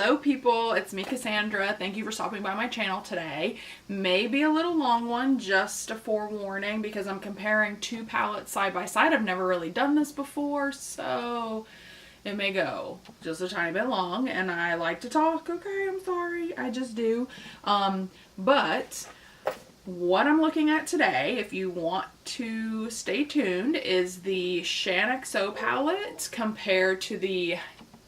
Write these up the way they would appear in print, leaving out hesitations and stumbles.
Hello people, it's me Cassandra. Thank you for stopping by my channel today. Maybe a little long one, just a forewarning, because I'm comparing two palettes side by side. I've never really done this before, so it may go just a tiny bit long, and I like to talk. Okay, I'm sorry, I just do. But what I'm looking at today, if you want to stay tuned, is the Shaaanxo palette compared to the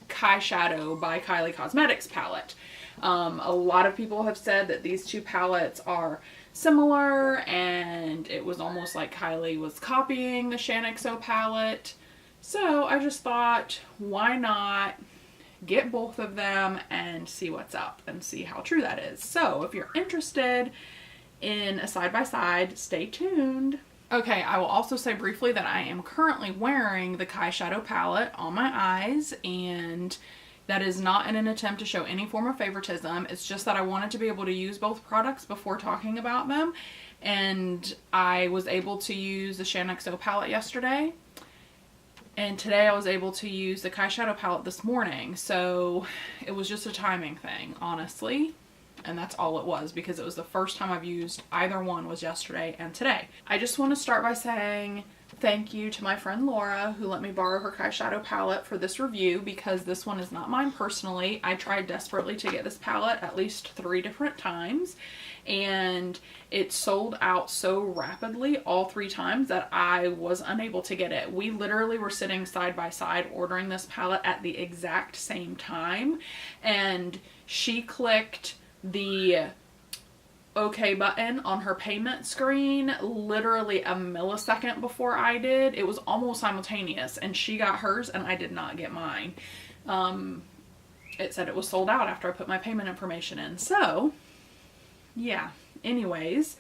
Kyshadow by Kylie Cosmetics palette. A lot of people have said that these two palettes are similar, and it was almost like Kylie was copying the Shaaanxo palette. So I just thought, why not get both of them and see what's up and see how true that is. So if you're interested in a side-by-side, stay tuned. Okay, I will also say briefly that I am currently wearing the Kyshadow palette on my eyes, and that is not in an attempt to show any form of favoritism. It's just that I wanted to be able to use both products before talking about them, and I was able to use the Shaaanxo palette yesterday, and today I was able to use the Kyshadow palette this morning, so it was just a timing thing, honestly. And that's all it was, because it was the first time I've used either one, was yesterday and today. I just want to start by saying thank you to my friend Laura, who let me borrow her Kyshadow palette for this review, because this one is not mine personally. I tried desperately to get this palette at least 3 different times, and it sold out so rapidly all 3 times that I was unable to get it. We literally were sitting side by side ordering this palette at the exact same time, and she clicked the OK button on her payment screen literally a millisecond before I did. It was almost simultaneous, and she got hers and I did not get mine. It said it was sold out after I put my payment information in. So yeah, anyways,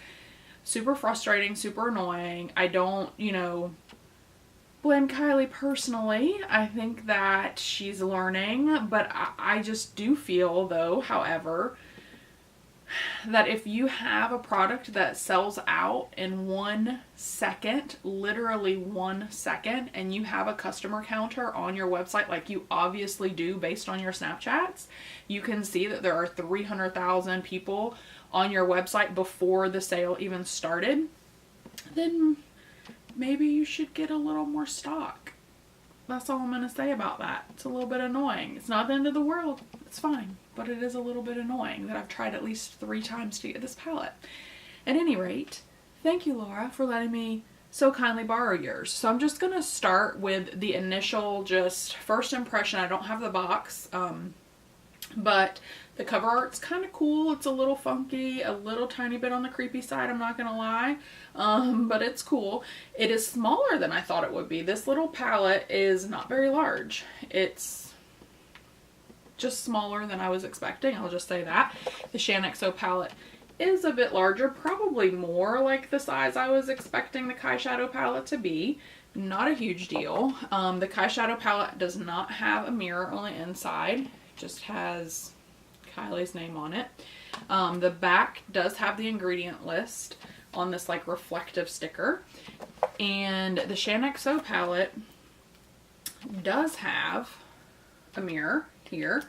super frustrating, super annoying. I don't, blame Kylie personally. I think that she's learning, but I just do feel, though, however, that if you have a product that sells out in 1 second, literally 1 second, and you have a customer counter on your website like you obviously do based on your Snapchats, you can see that there are 300,000 people on your website before the sale even started, then maybe you should get a little more stock. That's all I'm going to say about that. It's a little bit annoying. It's not the end of the world. It's fine. But it is a little bit annoying that I've tried at least 3 times to get this palette. At any rate, thank you, Laura, for letting me so kindly borrow yours. So I'm just going to start with the initial, just first impression. I don't have the box, but the cover art's kind of cool. It's a little funky, a little tiny bit on the creepy side, I'm not going to lie. But it's cool. It is smaller than I thought it would be. This little palette is not very large. It's just smaller than I was expecting, I'll just say that. The Shaaanxo palette is a bit larger, probably more like the size I was expecting the Kyshadow palette to be. Not a huge deal. The Kyshadow palette does not have a mirror on the inside. It just has Kylie's name on it. The back does have the ingredient list on this like reflective sticker. And the Shaaanxo palette does have a mirror here,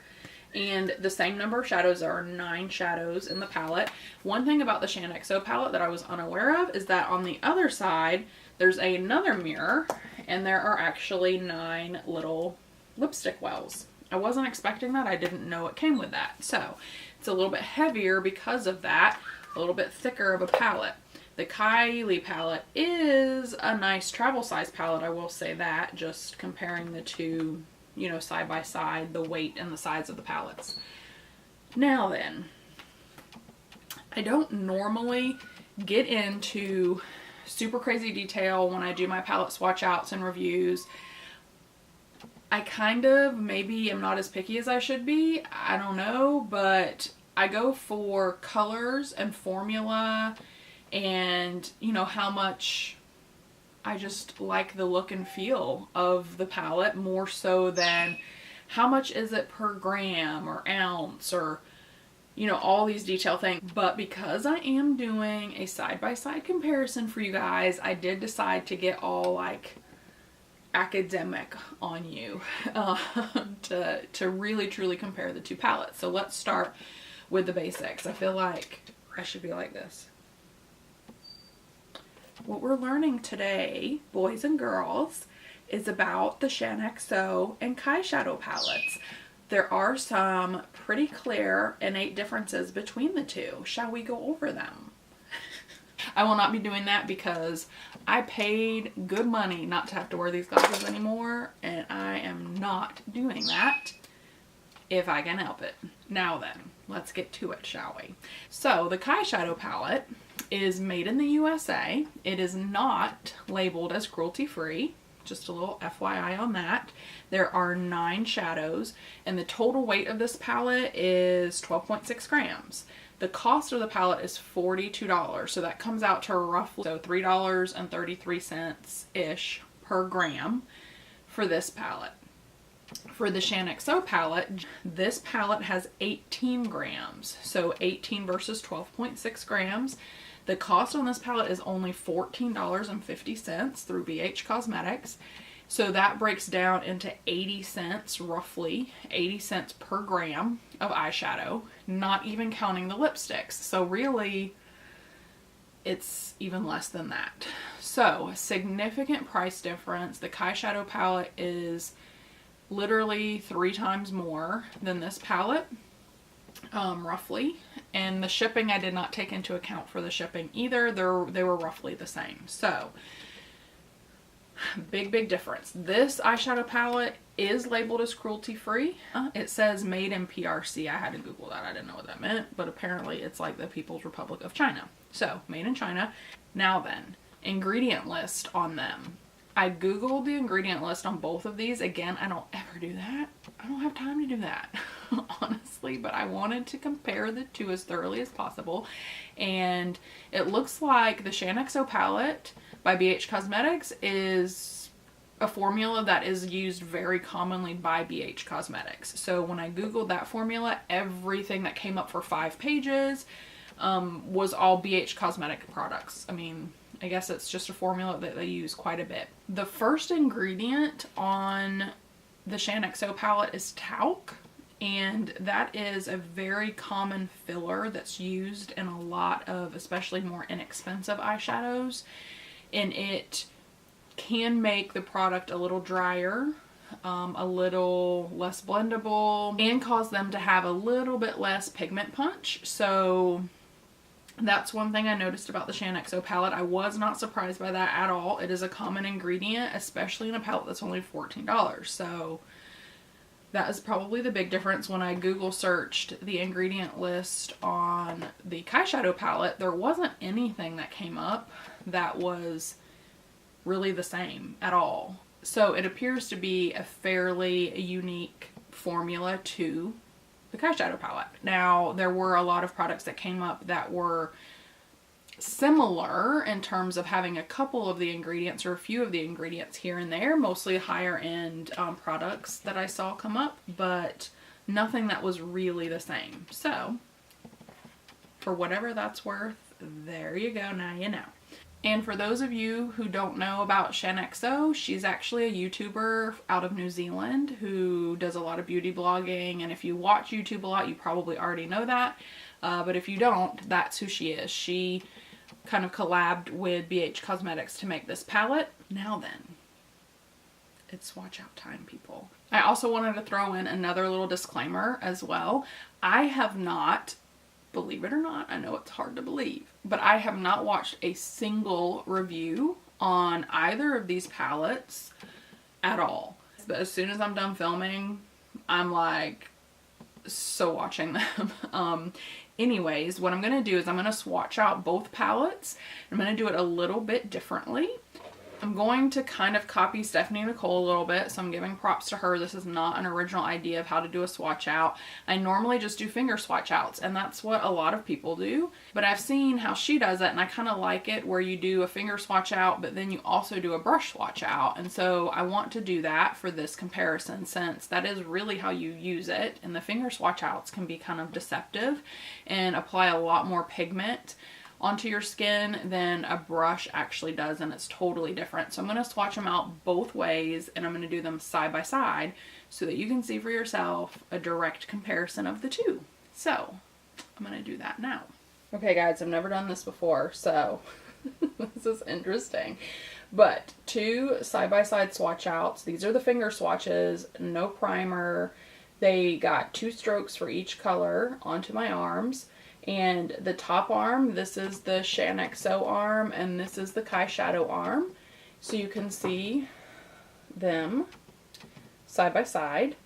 and the same number of shadows. There are 9 shadows in the palette. One thing about the Shaaanxo palette that I was unaware of is that on the other side there's another mirror, and there are actually 9 little lipstick wells. I wasn't expecting that. I didn't know it came with that. So it's a little bit heavier because of that, a little bit thicker of a palette. The Kylie palette is a nice travel size palette, I will say that, just comparing the two, side by side, the weight and the size of the palettes. Now then, I don't normally get into super crazy detail when I do my palette swatch outs and reviews. I kind of maybe am not as picky as I should be. I don't know, but I go for colors and formula and, how much I just like the look and feel of the palette, more so than how much is it per gram or ounce or, all these detail things. But because I am doing a side-by-side comparison for you guys, I did decide to get all like academic on you to really truly compare the two palettes. So let's start with the basics. I feel like I should be like this. What we're learning today, boys and girls, is about the Shaaanxo and Kyshadow palettes. There are some pretty clear innate differences between the two. Shall we go over them? I will not be doing that because I paid good money not to have to wear these glasses anymore, and I am not doing that if I can help it. Now then, let's get to it, shall we? So the Kyshadow palette is made in the USA. It is not labeled as cruelty-free. Just a little FYI on that. There are 9 shadows, and the total weight of this palette is 12.6 grams. The cost of the palette is $42, so that comes out to roughly $3.33-ish per gram for this palette. For the Shaaanxo palette, this palette has 18 grams, so 18 versus 12.6 grams. The cost on this palette is only $14.50 through BH Cosmetics. So that breaks down into 80 cents, roughly 80 cents per gram of eyeshadow, not even counting the lipsticks. So really, it's even less than that. So, significant price difference. The Kyshadow palette is literally 3 times more than this palette, roughly. And the shipping, I did not take into account for the shipping either. They were roughly the same. So, big difference. This eyeshadow palette is labeled as cruelty-free. It says made in PRC. I had to Google that. I didn't know what that meant, but apparently it's like the People's Republic of China. So, made in China. Now then, ingredient list on them. I Googled the ingredient list on both of these. Again, I don't ever do that. I don't have time to do that, honestly, but I wanted to compare the two as thoroughly as possible. And it looks like the Shaaanxo palette by BH Cosmetics is a formula that is used very commonly by BH Cosmetics. So when I Googled that formula, everything that came up for 5 pages was all BH Cosmetic products. I mean, I guess it's just a formula that they use quite a bit. The first ingredient on the Shaaanxo palette is talc, and that is a very common filler that's used in a lot of especially more inexpensive eyeshadows, and it can make the product a little drier, a little less blendable, and cause them to have a little bit less pigment punch. So that's one thing I noticed about the Shaaanxo palette. I was not surprised by that at all. It is a common ingredient, especially in a palette that's only $14. So that is probably the big difference. When I Google searched the ingredient list on the Kyshadow palette, there wasn't anything that came up that was really the same at all. So it appears to be a fairly unique formula to the Kyshadow palette. Now, there were a lot of products that came up that were similar in terms of having a couple of the ingredients or a few of the ingredients here and there, mostly higher end products that I saw come up, but nothing that was really the same. So, for whatever that's worth, there you go, now you know. And for those of you who don't know about Shaaanxo, she's actually a YouTuber out of New Zealand who does a lot of beauty blogging, and if you watch YouTube a lot, you probably already know that, but if you don't, that's who she is. She kind of collabed with BH Cosmetics to make this palette. Now then, it's swatch out time, people. I also wanted to throw in another little disclaimer as well. I have not, believe it or not, I know it's hard to believe, but I have not watched a single review on either of these palettes at all. But as soon as I'm done filming, I'm like so watching them. Anyways, what I'm going to do is I'm going to swatch out both palettes. I'm going to do it a little bit differently. I'm going to kind of copy Stephanie Nicole a little bit, so I'm giving props to her. This is not an original idea of how to do a swatch out. I normally just do finger swatch outs, and that's what a lot of people do. But I've seen how she does it, and I kind of like it where you do a finger swatch out, but then you also do a brush swatch out. And so I want to do that for this comparison, since that is really how you use it. And the finger swatch outs can be kind of deceptive and apply a lot more pigment, onto your skin than a brush actually does, and it's totally different. So I'm going to swatch them out both ways, and I'm going to do them side by side so that you can see for yourself a direct comparison of the two. So I'm going to do that now. Okay guys, I've never done this before, so this is interesting. But two side-by-side swatch outs. These are the finger swatches, no primer. They got 2 strokes for each color onto my arms. And the top arm, this is the Shaaanxo arm, and this is the Kyshadow arm. So you can see them side by side,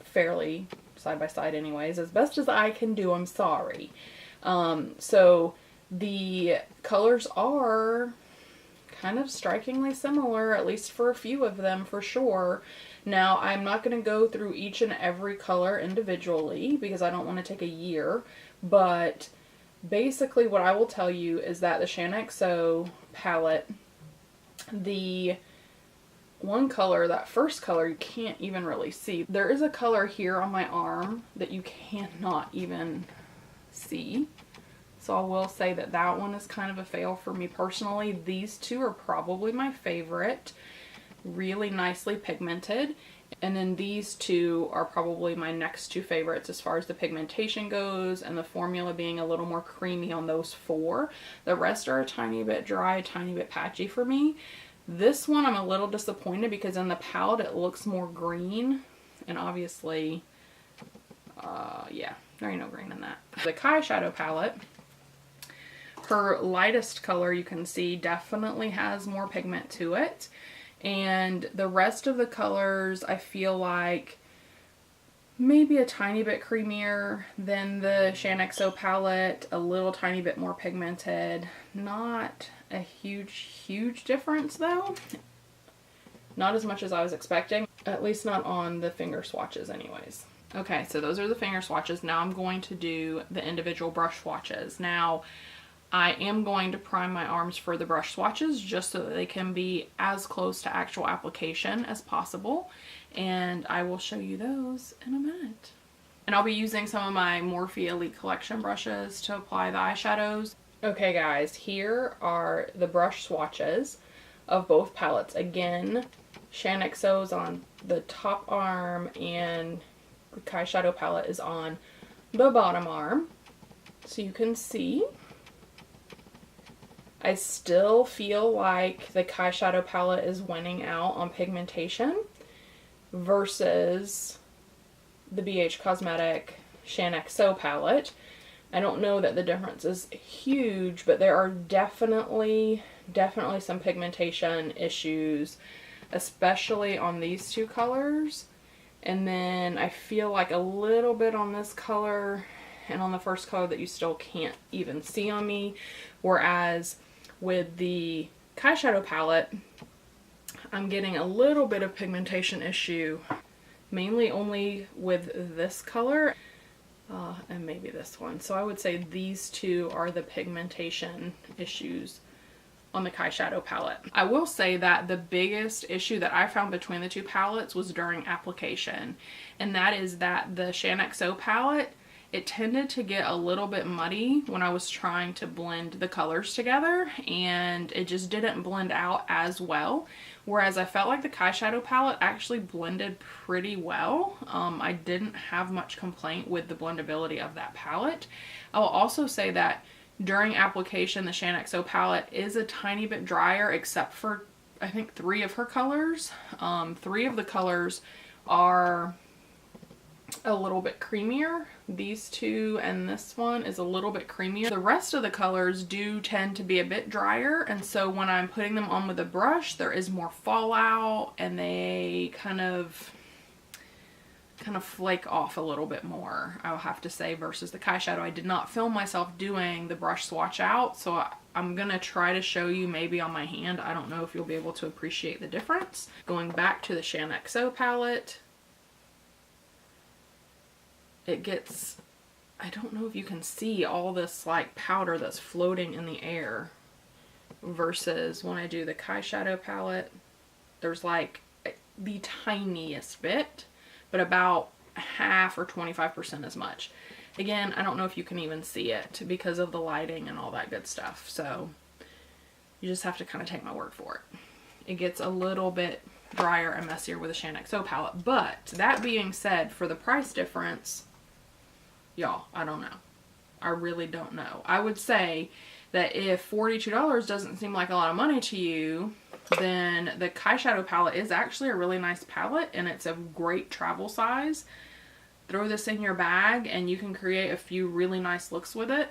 fairly side by side anyways, as best as I can do, I'm sorry. So the colors are kind of strikingly similar, at least for a few of them for sure. Now, I'm not going to go through each and every color individually because I don't want to take a year, but basically what I will tell you is that the Shaaanxo palette, the one color, that first color, you can't even really see. There is a color here on my arm that you cannot even see. So I will say that that one is kind of a fail for me personally. These two are probably my favorite. Really nicely pigmented. And then these two are probably my next 2 favorites as far as the pigmentation goes, and the formula being a little more creamy on those 4. The rest are a tiny bit dry, a tiny bit patchy for me. This one I'm a little disappointed because in the palette it looks more green, and obviously, yeah, there ain't no green in that. The Kyshadow palette, her lightest color you can see definitely has more pigment to it. And the rest of the colors I feel like maybe a tiny bit creamier than the Shaaanxo palette, a little tiny bit more pigmented. Not a huge difference though. Not as much as I was expecting, at least not on the finger swatches anyways. Okay, so those are the finger swatches. Now I'm going to do the individual brush swatches. Now, I am going to prime my arms for the brush swatches just so that they can be as close to actual application as possible. And I will show you those in a minute. And I'll be using some of my Morphe Elite Collection brushes to apply the eyeshadows. Okay guys, here are the brush swatches of both palettes. Again, Shaaanxo's on the top arm and the Kyshadow palette is on the bottom arm. So you can see. I still feel like the Kyshadow palette is winning out on pigmentation versus the BH Cosmetic Shaaanxo palette. I don't know that the difference is huge, but there are definitely some pigmentation issues, especially on these 2 colors. And then I feel like a little bit on this color and on the first color that you still can't even see on me. Whereas with the Kyshadow palette, I'm getting a little bit of pigmentation issue, mainly only with this color and maybe this one. So I would say these 2 are the pigmentation issues on the Kyshadow palette. I will say that the biggest issue that I found between the 2 palettes was during application, and that is that the Shaaanxo palette, it tended to get a little bit muddy when I was trying to blend the colors together, and it just didn't blend out as well. Whereas I felt like the Kyshadow palette actually blended pretty well. I didn't have much complaint with the blendability of that palette. I will also say that during application, the Shaaanxo palette is a tiny bit drier, except for I think 3 of her colors. 3 of the colors are a little bit creamier. These 2 and this one is a little bit creamier. The rest of the colors do tend to be a bit drier, and so when I'm putting them on with a brush, there is more fallout and they kind of flake off a little bit more, I'll have to say, versus the Kyshadow. I did not film myself doing the brush swatch out, so I'm gonna try to show you maybe on my hand. I don't know if you'll be able to appreciate the difference. Going back to the Shaaanxo palette, it gets, I don't know if you can see all this like powder that's floating in the air, versus when I do the Kyshadow palette, there's like the tiniest bit, but about half or 25% as much. Again, I don't know if you can even see it because of the lighting and all that good stuff. So you just have to kind of take my word for it. It gets a little bit drier and messier with a Shaaanxo palette. But that being said, for the price difference, y'all, I don't know. I really don't know. I would say that if $42 doesn't seem like a lot of money to you, then the Kyshadow palette is actually a really nice palette, and it's a great travel size. Throw this in your bag and you can create a few really nice looks with it.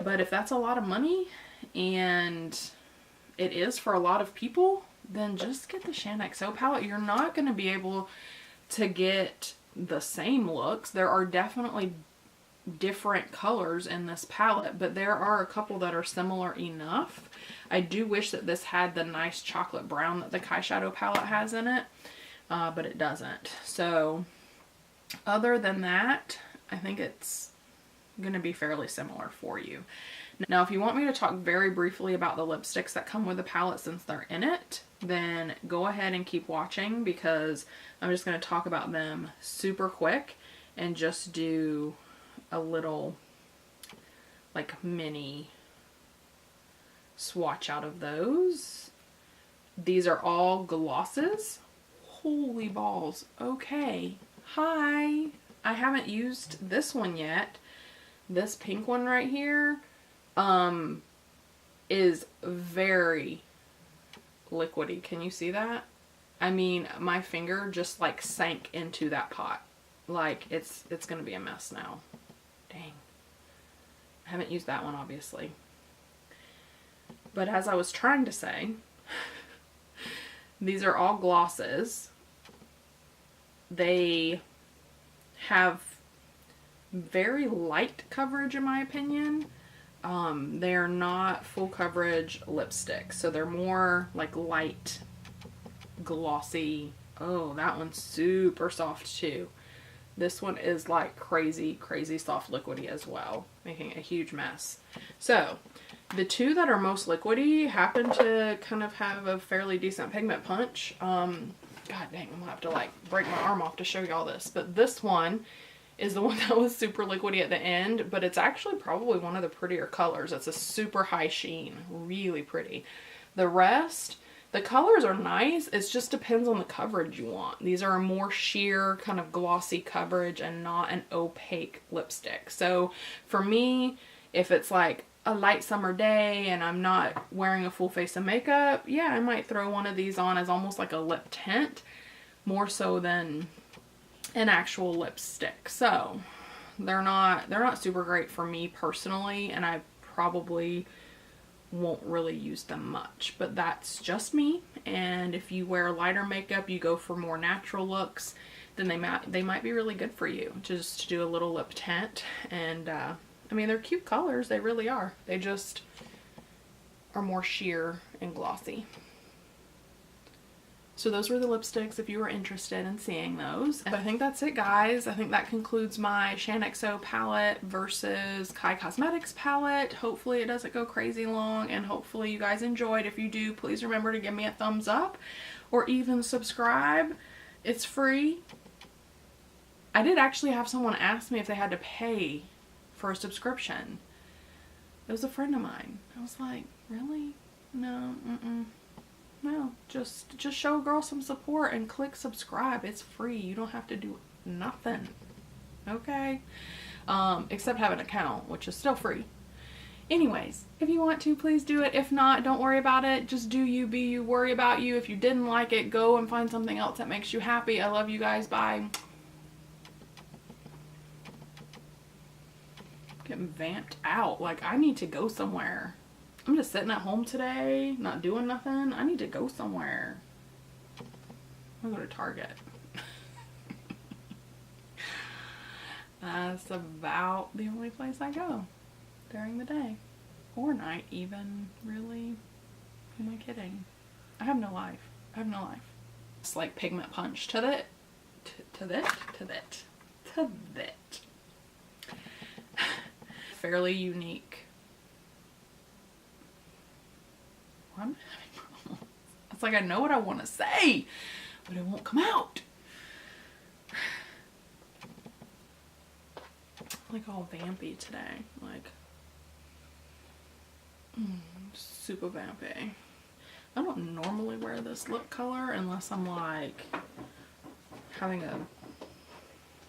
But if that's a lot of money, and it is for a lot of people, then just get the Shaaanxo palette. You're not going to be able to get the same looks. There are definitely different colors in this palette, but there are a couple that are similar enough. I do wish that this had the nice chocolate brown that the Kyshadow palette has in it, but it doesn't. So other than that, I think it's going to be fairly similar for you. Now, if you want me to talk very briefly about the lipsticks that come with the palette since they're in it, then go ahead and keep watching, because I'm just going to talk about them super quick and just do a little like mini swatch out of those. These are all glosses. Holy balls. Okay. Hi. I haven't used this one yet. This pink one right here is very liquidy. Can you see that? I mean, my finger just like sank into that pot. Like it's gonna be a mess now. Dang. I haven't used that one, obviously. But as I was trying to say, these are all glosses. They have very light coverage, in my opinion. They are not full coverage lipsticks, so they're more like light, glossy. Oh, that one's super soft too. This one is like crazy, crazy soft liquidy as well, making a huge mess. So the two that are most liquidy happen to kind of have a fairly decent pigment punch. God dang, I'm gonna have to like break my arm off to show y'all this. But this one is the one that was super liquidy at the end, but it's actually probably one of the prettier colors. It's a super high sheen, really pretty. The rest, the colors are nice. It just depends on the coverage you want. These are a more sheer kind of glossy coverage and not an opaque lipstick. So for me, if it's like a light summer day and I'm not wearing a full face of makeup, yeah, I might throw one of these on as almost like a lip tint, more so than an actual lipstick. So they're not super great for me personally, and I probably won't really use them much, but that's just me. And if you wear lighter makeup, you go for more natural looks, then they might be really good for you, just to do a little lip tint. And I mean, they're cute colors, they really are. They just are more sheer and glossy. So those were the lipsticks if you were interested in seeing those. And I think that's it, guys. I think that concludes my Shaaanxo palette versus Kylie Cosmetics palette. Hopefully it doesn't go crazy long, and hopefully you guys enjoyed. If you do, please remember to give me a thumbs up or even subscribe. It's free. I did actually have someone ask me if they had to pay for a subscription. It was a friend of mine. I was like, really? No, no, just show a girl some support and click subscribe. It's free. You don't have to do nothing. Okay? Except have an account, which is still free. Anyways, if you want to, please do it. If not, don't worry about it. Just do you, be you, worry about you. If you didn't like it, go and find something else that makes you happy. I love you guys. Bye. Getting vamped out. Like, I need to go somewhere. I'm just sitting at home today, not doing nothing. I need to go somewhere. I'll go to Target. That's about the only place I go during the day. Or night even, really. Who am I kidding? I have no life. I have no life. It's like pigment punch to that. Fairly unique. I'm having problems. It's like I know what I want to say, but it won't come out. like all vampy today. Like, super vampy. I don't normally wear this lip color unless I'm like having a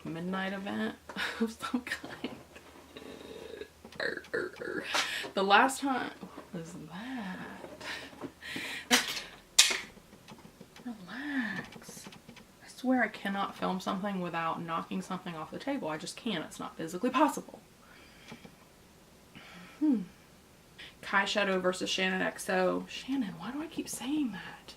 midnight event of some kind. The last time, what was that? Relax. I swear I cannot film something without knocking something off the table. I just can't. It's not physically possible. Kyshadow versus Shaaanxo. Shannon, why do I keep saying that?